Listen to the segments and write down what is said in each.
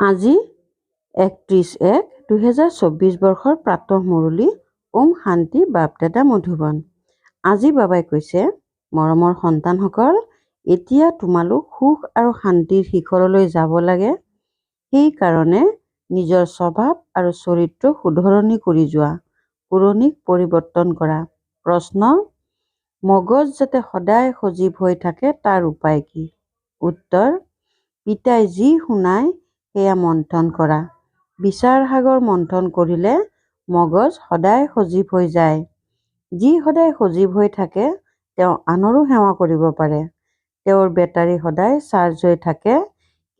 আজি 31/1/2024 বৰ্ষৰ প্ৰাতঃ মুৰলী ওম শান্তি বাপদাদা মধুবন। আজি বাবাই কৈছে, মৰমৰ সন্তানসকল, এতিয়া তোমালোক সুখ আৰু শান্তিৰ শিখৰলৈ যাব লাগে। সেইকাৰণে নিজৰ স্বভাৱ আৰু চৰিত্ৰ শুধৰণি কৰি যোৱা, পুৰণিক পৰিৱৰ্তন কৰা। প্ৰশ্ন: মগজ যাতে সদায় সজীৱ হৈ থাকে তাৰ উপায় কি? উত্তৰ: পিতাই যি শুনায় সেয়া মন্থন কৰা। বিচাৰ সাগৰ মন্থন কৰিলে মগজ সদায় সজীৱ হৈ যায়। যি সদায় সজীৱ হৈ থাকে তেওঁ আনৰো সেৱা কৰিব পাৰে। তেওঁৰ বেটাৰী সদায় চাৰ্জ হৈ থাকে,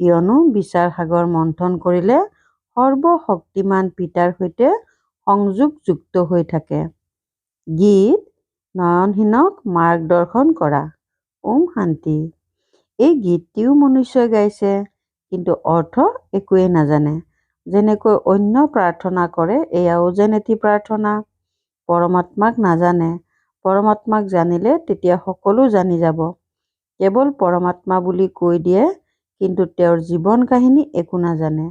কিয়নো বিচাৰ সাগৰ মন্থন কৰিলে সৰ্বশক্তিমান পিতাৰ সৈতে সংযোগযুক্ত হৈ থাকে। গীত নয়নহীনক মাৰ্গদৰ্শন কৰা। ওম শান্তি। এই গীতটিও মনুষ্যই গাইছে, কিন্তু অৰ্থ একোৱেই নাজানে। যেনেকৈ অন্য প্ৰাৰ্থনা কৰে, এয়াও যেন এটি প্ৰাৰ্থনা। পৰমাত্মাক নাজানে। পৰমাত্মাক জানিলে তেতিয়া সকলো জানি যাব। কেৱল পৰমাত্মা বুলি কৈ দিয়ে, কিন্তু তেওঁৰ জীৱন কাহিনী একো নাজানে।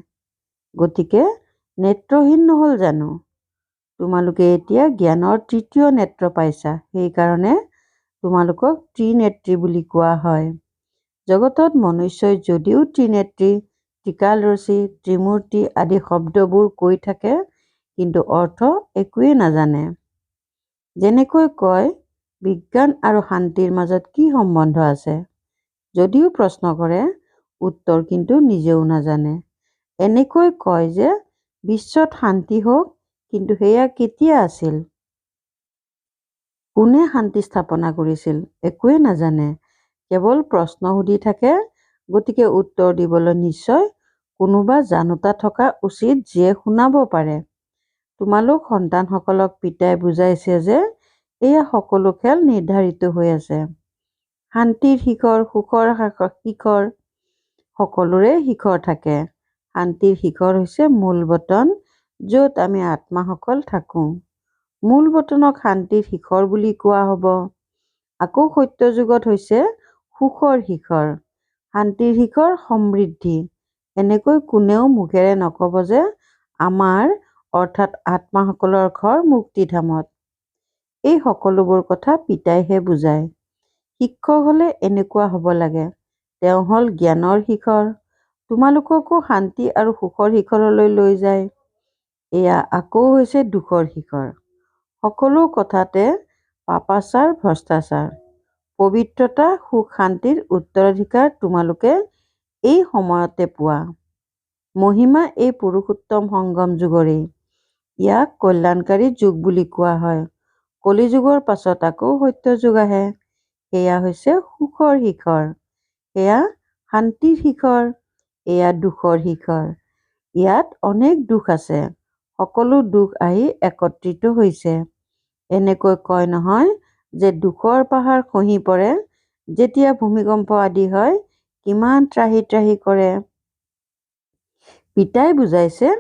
গতিকে নেত্ৰহীন নহ'ল জানো? তোমালোকে এতিয়া জ্ঞানৰ তৃতীয় নেত্ৰ পাইছা, সেইকাৰণে তোমালোকক ত্ৰিনেত্ৰী বুলি কোৱা হয়। জগতত মনুষ্যই যদিও ত্ৰিনেত্ৰী, ত্ৰিকালদৰ্শী, ত্ৰিমূৰ্তি আদি শব্দবোৰ কৈ থাকে, কিন্তু অৰ্থ একোৱেই নাজানে। যেনেকৈ কয়, বিজ্ঞান আৰু শান্তিৰ মাজত কি সম্বন্ধ আছে? যদিও প্ৰশ্ন কৰে, উত্তৰ কিন্তু নিজেও নাজানে। এনেকৈ কয় যে বিশ্বত শান্তি হওক, কিন্তু সেয়া কেতিয়া আছিল? কোনে শান্তি স্থাপনা কৰিছিল? একোৱেই নাজানে। কেৱল প্ৰশ্ন সুধি থাকে। গতিকে উত্তৰ দিবলৈ নিশ্চয় কোনোবা জানোতা থকা উচিত, যিয়ে শুনাব পাৰে। তোমালোক সন্তানসকলক পিতাই বুজাইছে যে এয়া সকলো খেল নিৰ্ধাৰিত হৈ আছে। শান্তিৰ শিখৰ, সুখৰ শিখৰ, সকলোৰে শিখৰ থাকে। শান্তিৰ শিখৰ হৈছে মূল বটন, য'ত আমি আত্মাসকল থাকোঁ। মূল বটনক শান্তিৰ শিখৰ বুলি কোৱা হ'ব। আকৌ সত্যযুগত হৈছে সুখৰ শিখৰ। শান্তিৰ শিখৰ সমৃদ্ধি। এনেকৈ কোনেও মুখেৰে নক'ব যে আমাৰ অৰ্থাৎ আত্মাসকলৰ ঘৰ মুক্তিধামত। এই সকলোবোৰ কথা পিতাইহে বুজায়। শিক্ষক হ'লে এনেকুৱা হ'ব লাগে। তেওঁ হ'ল জ্ঞানৰ শিখৰ। তোমালোককো শান্তি আৰু সুখৰ শিখৰলৈ লৈ যায়। এয়া আকৌ হৈছে দুখৰ শিখৰ। সকলো কথাতে পাপাচাৰ, ভ্ৰষ্টাচাৰ। পবিত্ৰতা, সুখ শান্তিৰ উত্তৰাধিকাৰ তোমালোকে এই সময়তে পোৱা। মহিমা এই পুৰুষোত্তম সংগম যুগৰেই। ইয়াক কল্যাণকাৰী যুগ বুলি কোৱা হয়। কলি যুগৰ পাছত আকৌ সত্য যুগ আহে। সেয়া হৈছে সুখৰ শিখৰ। সেয়া শান্তিৰ শিখৰ। এয়া দুখৰ শিখৰ। ইয়াত অনেক দুখ আছে। সকলো দুখ আহি একত্ৰিত হৈছে। এনেকৈ কয় নহয় যে দুখৰ পাহাৰ খহি পৰে, যেতিয়া ভূমিকম্প আদি হয়, কিমান ত্ৰাহি ত্ৰাহি কৰে। পিতাই বুজাইছে,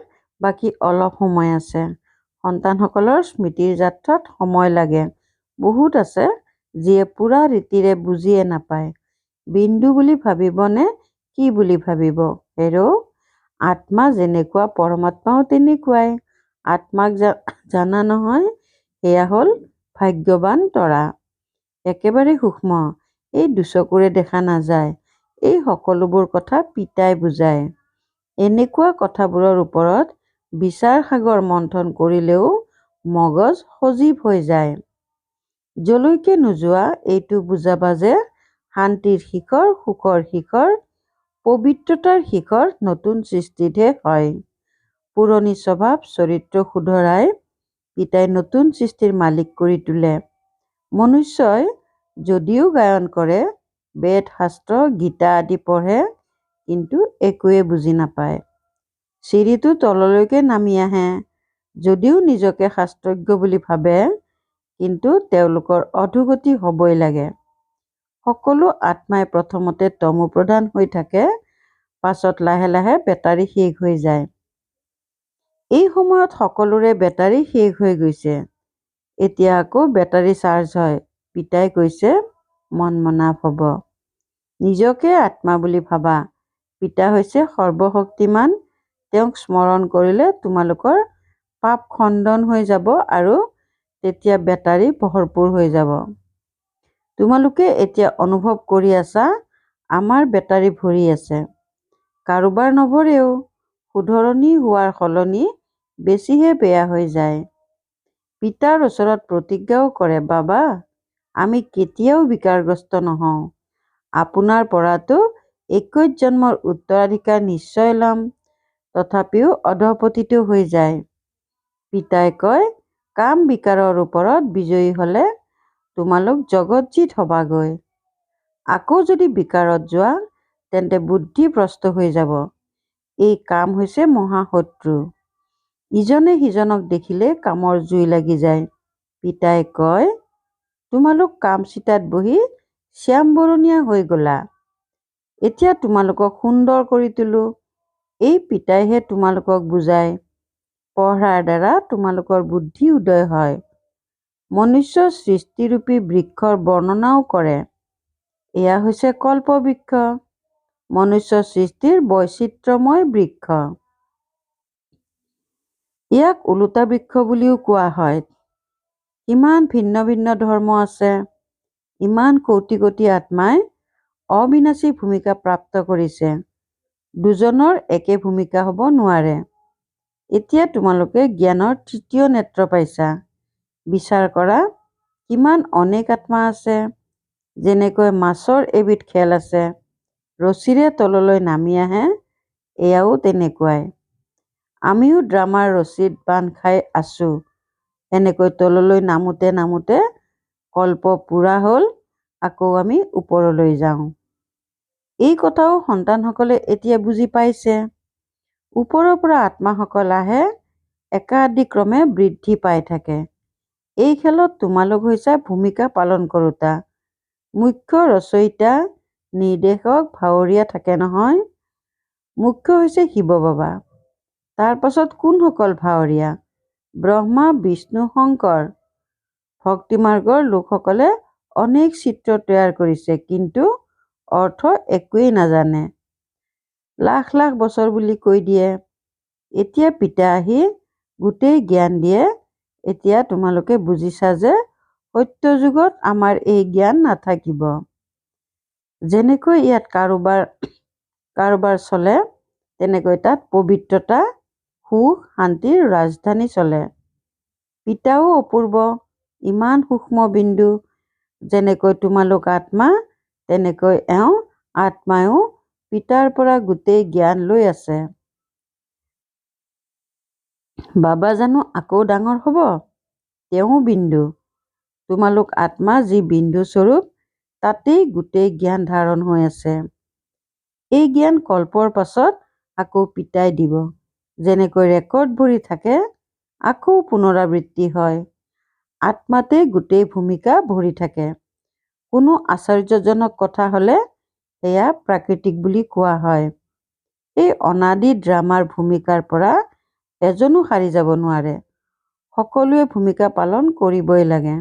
বাকী অলপ সময় আছে। সন্তানসকলৰ স্মৃতিৰ যাত্ৰাত সময় লাগে। বহুত আছে, যিয়ে পুৰা ৰীতিৰে বুজিয়ে নাপায়। বিন্দু বুলি ভাবিব নে কি বুলি ভাবিব? হেৰৌ, আত্মা যেনেকুৱা পৰমাত্মাও তেনেকুৱাই। আত্মাক জানা নহয়, সেয়া হ'ল ভাগ্যৱান তৰা। একেবাৰে সূক্ষ্ম, এই দুচকুৰে দেখা নাযায়। এই সকলোবোৰ কথা পিতাই বুজায়। এনেকুৱা কথাবোৰৰ ওপৰত বিচাৰ সাগৰ মন্থন কৰিলেও মগজ সজীৱ হৈ যায়। যলৈকে নোযোৱা এইটো বুজাবা যে শান্তিৰ শিখৰ, সুখৰ শিখৰ, পবিত্ৰতাৰ শিখৰ নতুন সৃষ্টিতহে হয়। পুৰণি স্বভাৱ চৰিত্ৰ শুধৰাই পিতাই নতুন সৃষ্টিৰ মালিক কৰি তোলে। মনুষ্যই যদিও গায়ন কৰে, বেদ শাস্ত্ৰ গীতা আদি পঢ়ে, কিন্তু একোৱে বুজি নাপায়। চিৰিটো তললৈকে নামি আহে। যদিও নিজকে শাস্ত্ৰজ্ঞ বুলি ভাবে, কিন্তু তেওঁলোকৰ অধোগতি হ'বই লাগে। সকলো আত্মাই প্ৰথমতে তমো প্ৰধান হৈ থাকে, পাছত লাহে লাহে বেটাৰী শেষ হৈ যায়। এই সময়ত সকলোৰে বেটাৰী শেষ হৈ গৈছে। এতিয়া আকৌ বেটাৰী চাৰ্জ হয়। পিতাই কৈছে, মন মনাভ হ'ব। নিজকে আত্মা বুলি ভাবা। পিতা হৈছে সৰ্বশক্তিমান, তেওঁক স্মৰণ কৰিলে তোমালোকৰ পাপ খণ্ডন হৈ যাব আৰু তেতিয়া বেটাৰী ভৰপূৰ হৈ যাব। তোমালোকে এতিয়া অনুভৱ কৰি আছা আমাৰ বেটাৰী ভৰি আছে। কাৰোবাৰ নভৰেও, শুধৰণি হোৱাৰ সলনি বেছিহে বেয়া হৈ যায়। পিতাৰ ওচৰত প্ৰতিজ্ঞাও কৰে, বাবা, আমি কেতিয়াও বিকাৰগ্ৰস্ত নহওঁ। আপোনাৰ পৰাতো 21 জন্মৰ উত্তৰাধিকাৰ নিশ্চয় ল'ম, তথাপিও অধঃপতিত হৈ যায়। পিতাই কয়, কাম বিকাৰৰ ওপৰত বিজয়ী হ'লে তোমালোক জগতজিত হবাগৈ। আকৌ যদি বিকাৰত যোৱা তেন্তে বুদ্ধি ভ্ৰষ্ট হৈ যাব। এই কাম হৈছে মহাশত্ৰু। ইজনে সিজনক দেখিলে কামৰ জুই লাগি যায়। পিতাই কয়, তোমালোক কামচিতাত বহি শ্যামবৰণীয়া হৈ গলা। এতিয়া তোমালোকক সুন্দৰ কৰি তোলো। এই পিতাইহে তোমালোকক বুজায়। পঢ়াৰ দ্বাৰা তোমালোকৰ বুদ্ধি উদয় হয়। মনুষ্য সৃষ্টিৰূপী বৃক্ষৰ বৰ্ণনাও কৰে। এয়া হৈছে কল্পবৃক্ষ, মনুষ্য সৃষ্টিৰ বৈচিত্ৰ্যময় বৃক্ষ। ইয়াক ওলোটা বৃক্ষ বুলিও কোৱা হয়। ইমান ভিন্ন ভিন্ন ধৰ্ম আছে। ইমান কোটি কোটি আত্মাই অবিনাশী ভূমিকা প্ৰাপ্ত কৰিছে। দুজনৰ একে ভূমিকা হ'ব নোৱাৰে। এতিয়া তোমালোকে জ্ঞানৰ তৃতীয় নেত্ৰ পাইছা। বিচাৰ কৰা, কিমান অনেক আত্মা আছে। যেনেকৈ মাছৰ এবিধ খেল আছে, ৰছীৰে তললৈ নামি আহে, এয়াও তেনেকুৱাই। আমিও ড্ৰামাৰ ৰছীত বান্ধ খাই আছো। এনেকৈ তললৈ নামোতে নামোতে কল্প পুৰা হ'ল, আকৌ আমি ওপৰলৈ যাওঁ। এই কথাও সন্তানসকলে এতিয়া বুজি পাইছে। ওপৰৰ পৰা আত্মাসকল আহে, একাদিক্ৰমে বৃদ্ধি পাই থাকে। এই খেলত তোমালোক হৈছা ভূমিকা পালন কৰোতা। মুখ্য ৰচয়িতা, নিৰ্দেশক, ভাৱৰীয়া থাকে নহয়। মুখ্য হৈছে শিৱ বাবা। তাৰ পাছত কোনসকল ভাৱৰীয়া? ব্ৰহ্মা, বিষ্ণু, শংকৰ। ভক্তিমাৰ্গৰ লোকসকলে অনেক চিত্ৰ তৈয়াৰ কৰিছে, কিন্তু অৰ্থ একোৱেই নাজানে। লাখ লাখ বছৰ বুলি কৈ দিয়ে। এতিয়া পিতা আহি গোটেই জ্ঞান দিয়ে। এতিয়া তোমালোকে বুজিছা যে সত্য যুগত আমাৰ এই জ্ঞান নাথাকিব। যেনেকৈ ইয়াত কাৰোবাৰ চলে, তেনেকৈ তাত পবিত্ৰতা, সুখ, শান্তিৰ ৰাজধানী চলে। পিতাও অপূৰ্ব, ইমান সূক্ষ্ম বিন্দু। যেনেকৈ তোমালোক আত্মা, তেনেকৈ এওঁ আত্মায়ো পিতাৰ পৰা গোটেই জ্ঞান লৈ আছে। বাবা জানো আকৌ ডাঙৰ হ'ব? তেওঁ বিন্দু। তোমালোক আত্মা যি বিন্দু স্বৰূপ, তাতেই গোটেই জ্ঞান ধাৰণ হৈ আছে। এই জ্ঞান কল্পৰ পাছত আকৌ পিতাই দিব। যেনেকৈ ৰেকৰ্ড ভৰি থাকে, আকৌ পুনৰাবৃত্তি হয়। আত্মাতে গোটেই ভূমিকা ভৰি থাকে। কোনো আশ্চৰ্যজনক কথা হ'লে সেয়া প্ৰাকৃতিক বুলি কোৱা হয়। এই অনাদি ড্ৰামাৰ ভূমিকাৰ পৰা এজনো সাৰি যাব নোৱাৰে। সকলোৱে ভূমিকা পালন কৰিবই লাগে।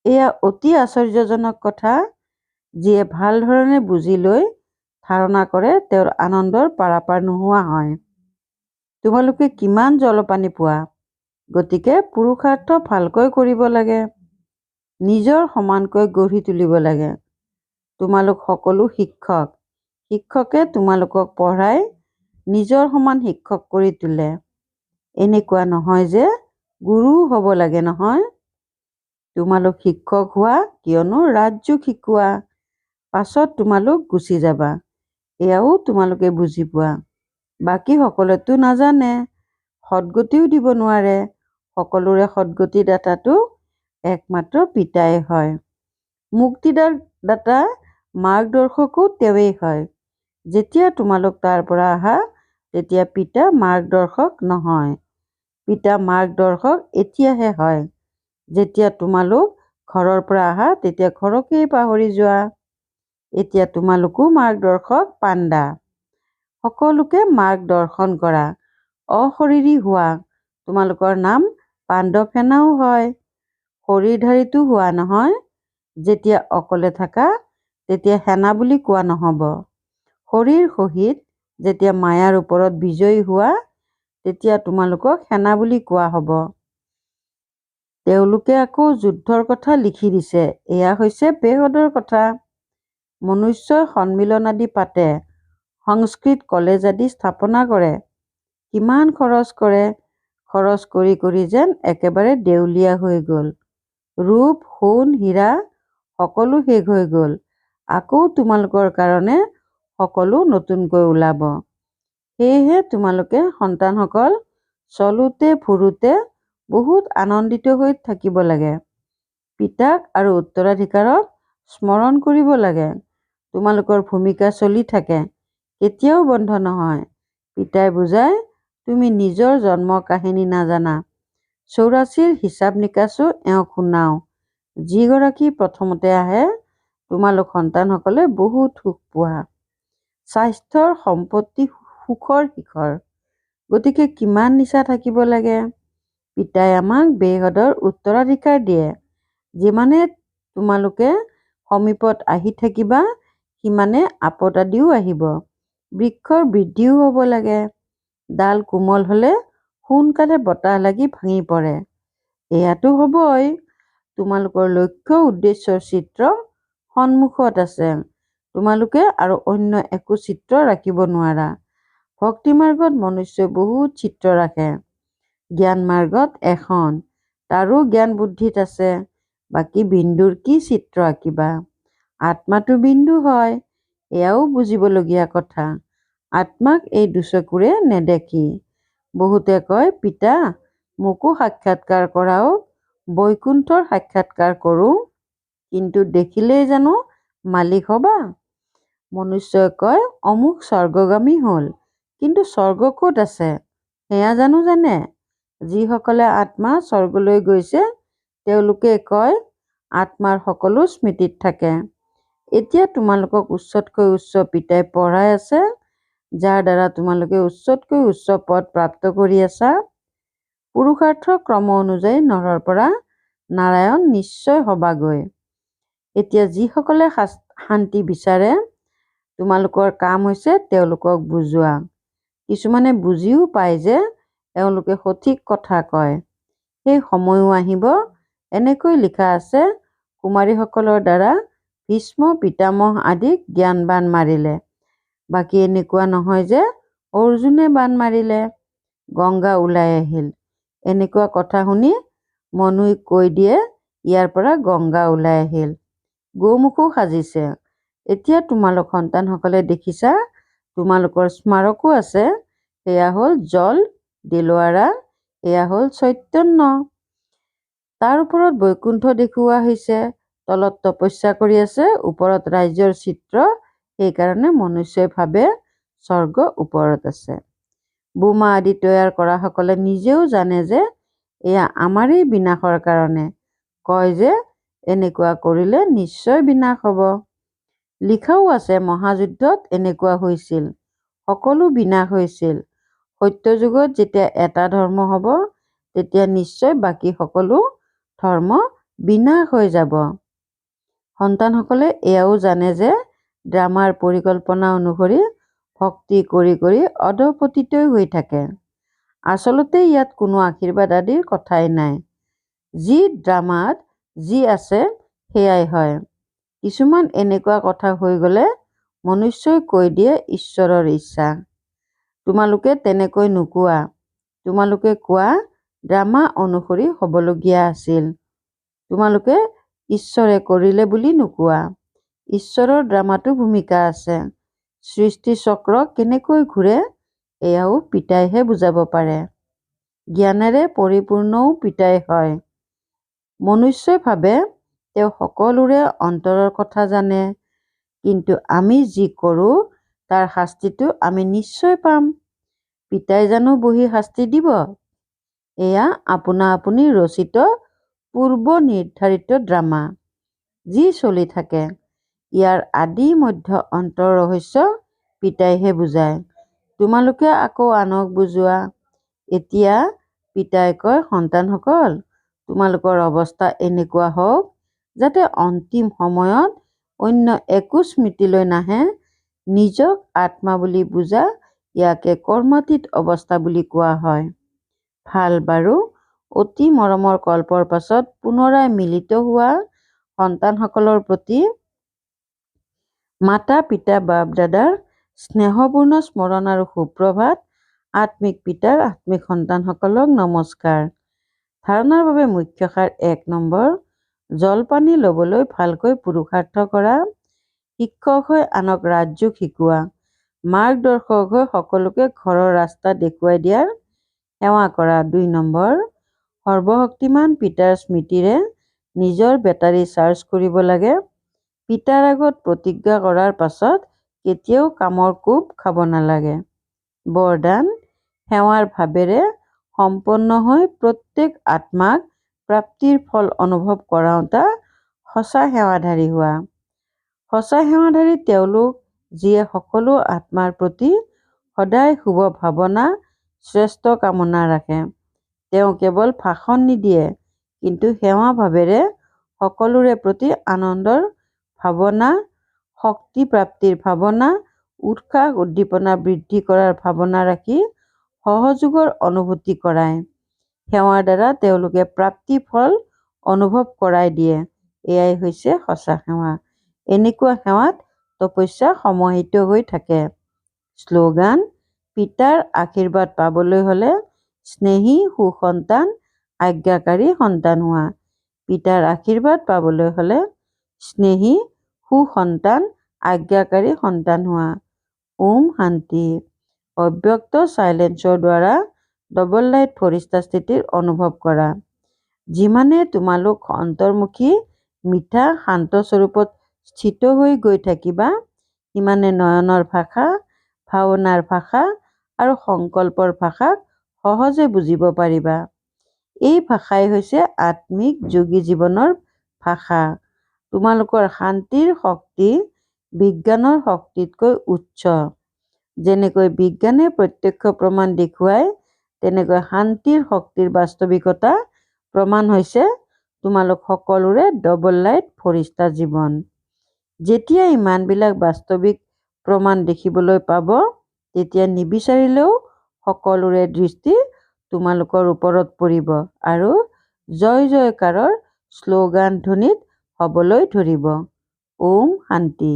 এয়া অতি আশ্চৰ্যজনক কথা। যিয়ে ভাল ধৰণে বুজি লৈ ধাৰণা কৰে, তেওঁৰ আনন্দৰ পাৰাপাৰ নোহোৱা হয়। তোমালোকে কিমান জলপানী পোৱা, গতিকে পুৰুষাৰ্থ ভালকৈ কৰিব লাগে। নিজৰ সমানকৈ গঢ়ি তুলিব লাগে। তোমালোক সকলো শিক্ষক। শিক্ষকে তোমালোকক পঢ়াই নিজৰ সমান শিক্ষক কৰি তোলে। এনেকুৱা নহয় যে গুৰুও হ'ব লাগে নহয়। তোমালোক শিক্ষক হোৱা কিয়নো ৰাজযোগ শিকোৱা। পাছত তোমালোক গুচি যাবা। এয়াও তোমালোকে বুজি পোৱা। বাকী সকলোৱেতো নাজানে, সদ্গতিও দিব নোৱাৰে। সকলোৰে সদ্গতি দাতাটো একমাত্ৰ পিতাই হয়। মুক্তিদাতা মাৰ্গদৰ্শকো তেওঁৱেই হয়। যেতিয়া তোমালোক তাৰ পৰা আহা, তেতিয়া পিতা মাৰ্গদৰ্শক নহয়। পিতা মাৰ্গদৰ্শক এতিয়াহে হয়। যেতিয়া তোমালোক ঘৰৰ পৰা আহা, তেতিয়া ঘৰকেই পাহৰি যোৱা। এতিয়া তোমালোকো মাৰ্গদৰ্শক পাণ্ডা। সকলোকে মাৰ্গদৰ্শন কৰা। অশৰীৰী হোৱা। তোমালোকৰ নাম পাণ্ডৱ-সেনাও হয়। শৰীৰধাৰীতো হোৱা নহয়। যেতিয়া অকলে থাকা, তেতিয়া সেনা বুলি কোৱা নহ'ব। শৰীৰ সহিত যেতিয়া মায়াৰ ওপৰত বিজয়ী হোৱা তেতিয়া তোমালোকক সেনা বুলি কোৱা হ'ব। তেওঁলোকে আকৌ যুদ্ধৰ কথা লিখি দিছে। এয়া হৈছে বেহদৰ কথা। মনুষ্যই সন্মিলন আদি পাতে, সংস্কৃত কলেজ আদি স্থাপনা কৰে। কিমান খৰচ কৰে, খৰচ কৰি কৰি যেন একেবাৰে দেউলীয়া হৈ গ'ল। ৰূপ, সোণ, হীৰা সকলো শেষ হৈ গ'ল। আকৌ তোমালোকৰ কাৰণে সকলো নতুনকৈ ওলাব। সেয়েহে তোমালোকে সন্তানসকল চলোতে ফুৰোতে বহুত আনন্দিত হৈ থাকিব লাগে। পিতাক আৰু উত্তৰাধিকাৰক স্মৰণ কৰিব লাগে। তোমালোকৰ ভূমিকা চলি থাকে, কেতিয়াও বন্ধ নহয়। পিতাই বুজায়, তুমি নিজৰ জন্ম কাহিনী নাজানা। 84ৰ হিচাপ নিকাচো এওঁক শুনাও। যিগৰাকী প্ৰথমতে আহে তোমালোক সন্তানসকলে বহুত সুখ পোৱা। স্বাস্থ্যৰ সম্পত্তি সুখৰ শিখৰ। গতিকে কিমান নিচা থাকিব লাগে। পিতাই আমাক বেহদৰ উত্তৰাধিকাৰ দিয়ে। যিমানে তোমালোকে সমীপত আহি থাকিবা সিমানে আপদ আদিও আহিব। বৃক্ষৰ বৃদ্ধিও হ'ব লাগে। ডাল কোমল হ'লে সোনকালে বতাহ লাগি ভাঙি পৰে। এয়াতো হ'বই। তোমালোকৰ লক্ষ্য উদ্দেশ্যৰ চিত্ৰ সন্মুখত আছে। তোমালোকে আৰু অন্য একো চিত্ৰ ৰাখিব নোৱাৰা। ভক্তি মাৰ্গত মনুষ্যই বহুত চিত্ৰ ৰাখে। জ্ঞান মাৰ্গত এখন, তাৰো জ্ঞান বুদ্ধিত আছে। বাকী বিন্দুৰ কি চিত্ৰ আঁকিবা। আত্মাটো বিন্দু হয়, এয়াও বুজিবলগীয়া কথা। আত্মাক এই দুচকুৰে নেদেখি। বহুতে কয়, পিতা মোকো সাক্ষাৎকাৰ কৰাওক, বৈকুণ্ঠৰ সাক্ষাৎকাৰ কৰোঁ। কিন্তু দেখিলেই জানো মালিক হবা। মনুষ্যই কয় অমুক স্বৰ্গগামী হ'ল, কিন্তু স্বৰ্গ ক'ত আছে সেয়া জানো জানে। যিসকলে আত্মা স্বৰ্গলৈ গৈছে তেওঁলোকে কয় আত্মাৰ সকলো স্মৃতিত থাকে। এতিয়া তোমালোকক উচ্চতকৈ উচ্চ পিতাই পঢ়াই আছে, যাৰ দ্বাৰা তোমালোকে উচ্চতকৈ উচ্চ পদ প্ৰাপ্ত কৰি আছা। পুৰুষাৰ্থ ক্ৰম অনুযায়ী নৰৰ পৰা নাৰায়ণ নিশ্চয় হবাগৈ। এতিয়া যিসকলে শান্তি বিচাৰে তোমালোকৰ কাম হৈছে তেওঁলোকক বুজোৱা। কিছুমানে বুজিও পায় যে এওঁলোকে সঠিক কথা কয়। সেই সময়ো আহিব, এনেকৈ লিখা আছে, কুমাৰীসকলৰ দ্বাৰা ভীষ্ম পিতামহ আদিক জ্ঞান বাণ মাৰিলে। বাকী এনেকুৱা নহয় যে অৰ্জুনে বাণ মাৰিলে, গংগা ওলাই আহিল। এনেকুৱা কথা শুনি মনুই কৈ দিয়ে ইয়াৰ পৰা গংগা ওলাই আহিল। গোমুখো সাজিছে। এতিয়া তোমালোক সন্তানসকলে দেখিছা তোমালোকৰ স্মাৰকো আছে। সেয়া হ'ল জল, দিলৱাৰা, এয়া হ'ল চৈতন্য। তাৰ ওপৰত বৈকুণ্ঠ দেখুওৱা হৈছে। তলত তপস্যা কৰি আছে, ওপৰত ৰাজ্যৰ চিত্ৰ। সেইকাৰণে মনুষ্যই ভাবে স্বৰ্গ ওপৰত আছে। বোমা আদি তৈয়াৰ কৰাসকলে নিজেও জানে যে এয়া আমাৰেই বিনাশৰ কাৰণে। কয় যে এনেকুৱা কৰিলে নিশ্চয় বিনাশ হ'ব। লিখাও আছে মহাযুদ্ধত এনেকুৱা হৈছিল, সকলো বিনাশ হৈছিল। সত্যযুগত যেতিয়া এটা ধৰ্ম হ'ব তেতিয়া নিশ্চয় বাকী সকলো ধৰ্ম বিনাশ হৈ যাব। সন্তানসকলে এয়াও জানে যে ড্ৰামাৰ পৰিকল্পনা অনুসৰি ভক্তি কৰি কৰি অধঃপতিতই হৈ থাকে। আচলতে ইয়াত কোনো আশীৰ্বাদ আদিৰ কথাই নাই। যি ড্ৰামাত যি আছে সেয়াই হয়। কিছুমান এনেকুৱা কথা হৈ গ'লে মনুষ্যই কৈ দিয়ে ঈশ্বৰৰ ইচ্ছা। তোমালোকে তেনেকৈ নোকোৱা। তোমালোকে কোৱা ড্ৰামা অনুসৰি হ'বলগীয়া আছিল। তোমালোকে ঈশ্বৰে কৰিলে বুলি নোকোৱা। ঈশ্বৰৰ ড্ৰামাতো ভূমিকা আছে। সৃষ্টি চক্ৰ কেনেকৈ ঘূৰে এয়াও পিতাইহে বুজাব পাৰে। জ্ঞানেৰে পৰিপূৰ্ণও পিতাই হয়। মনুষ্যই ভাবে তেওঁ সকলোৰে অন্তৰৰ কথা জানে, কিন্তু আমি যি কৰোঁ তাৰ শাস্তিটো আমি নিশ্চয় পাম। পিতাই জানো বহি শাস্তি দিব। এয়া আপোনা আপুনি ৰচিত পূৰ্ব নিৰ্ধাৰিত ড্ৰামা, যি চলি থাকে। ইয়াৰ আদি মধ্য অন্তৰ ৰহস্য পিতাইহে বুজায়। তোমালোকে আকৌ আনক বুজোৱা। এতিয়া পিতাই কয় সন্তানসকল তোমালোকৰ অৱস্থা এনেকুৱা হওক যাতে অন্তিম সময়ত অন্য একো স্মৃতিলৈ নাহে। নিজক আত্মা বুলি বুজা ইয়াকে কৰ্মাতীত অৱস্থা বুলি কোৱা হয়। ভাল বাৰু, অতি মৰমৰ কল্পৰ পাছত পুনৰাই মিলিত হোৱা সন্তানসকলৰ প্ৰতি মাতা পিতা বাপ দাদাৰ স্নেহপূৰ্ণ স্মৰণ আৰু সুপ্ৰভাত। আত্মিক পিতাৰ আত্মিক সন্তানসকলক নমস্কাৰ। ধাৰণাৰ বাবে মুখ্য সাৰ 1 নম্বৰ, জলপানী ল'বলৈ ভালকৈ পুৰুষাৰ্থ কৰা, শিক্ষক হৈ আনক ৰাজযোগ শিকোৱা, মাৰ্গদৰ্শক হৈ সকলোকে ঘৰৰ ৰাস্তা দেখুৱাই দিয়াৰ সেৱা কৰা। 2 নম্বৰ, সৰ্বশক্তিমান পিতাৰ স্মৃতিৰে নিজৰ বেটাৰী চাৰ্জ কৰিব লাগে। পিতাৰ আগত প্ৰতিজ্ঞা কৰাৰ পাছত কেতিয়াও কামৰ কোব খাব নালাগে। বৰদান, সেৱাৰ ভাৱেৰে সম্পন্ন হৈ প্ৰত্যেক আত্মাক প্ৰাপ্তিৰ ফল অনুভৱ কৰাওঁতা সঁচা সেৱাধাৰী হোৱা। সঁচা সেৱাধাৰী তেওঁলোক যিয়ে সকলো আত্মাৰ প্ৰতি সদায় শুভ ভাৱনা শ্ৰেষ্ঠ কামনা ৰাখে। তেওঁ কেৱল ভাষণ নিদিয়ে, কিন্তু সেৱা ভাৱেৰে সকলোৰে প্ৰতি আনন্দৰ ভাৱনা, শক্তি প্ৰাপ্তিৰ ভাৱনা, উৎসাহ উদ্দীপনা বৃদ্ধি কৰাৰ ভাৱনা ৰাখি সহযোগৰ অনুভূতি কৰায়। সেৱাৰ দ্বাৰা তেওঁলোকে প্ৰাপ্তি ফল অনুভৱ কৰাই দিয়ে। এয়াই হৈছে সঁচা সেৱা। এনেকুৱা সেৱাত তপস্যা সমাহিত হৈ থাকে। শ্লোগান, পিতাৰ আশীৰ্বাদ পাবলৈ হ'লে স্নেহী সুসন্তান আজ্ঞাকাৰী সন্তান হোৱা। পিতাৰ আশীৰ্বাদ পাবলৈ হ'লে স্নেহী সুসন্তান আজ্ঞাকাৰী সন্তান হোৱা। ওম শান্তি। অব্যক্ত চাইলেন্সৰ দ্বাৰা ডবল লাইট ফৰিষ্টা স্থিতিৰ অনুভৱ কৰা। যিমানে তোমালোক অন্তৰ্মুখী মিঠা শান্ত স্বৰূপত স্থিত হৈ গৈ থাকিবা, সিমানে নয়নৰ ভাষা, ভাৱনাৰ ভাষা আৰু সংকল্পৰ ভাষাক সহজে বুজিব পাৰিবা। এই ভাষাই হৈছে আত্মিক যোগী জীৱনৰ ভাষা। তোমালোকৰ শান্তিৰ শক্তি বিজ্ঞানৰ শক্তিতকৈ উচ্চ। যেনেকৈ বিজ্ঞানে প্ৰত্যক্ষ প্ৰমাণ দেখুৱায়, তেনেকৈ শান্তিৰ শক্তিৰ বাস্তৱিকতা প্ৰমাণ হৈছে তোমালোক সকলোৰে ডবল লাইট ফৰিষ্টা জীৱন। যেতিয়া ইমানবিলাক বাস্তৱিক প্ৰমাণ দেখিবলৈ পাব, তেতিয়া নিবিচাৰিলেও সকলোৰে দৃষ্টি তোমালোকৰ ওপৰত পৰিব আৰু জয় জয়কাৰৰ শ্লোগান ধ্বনিত হ'বলৈ ধৰিব। ওম শান্তি।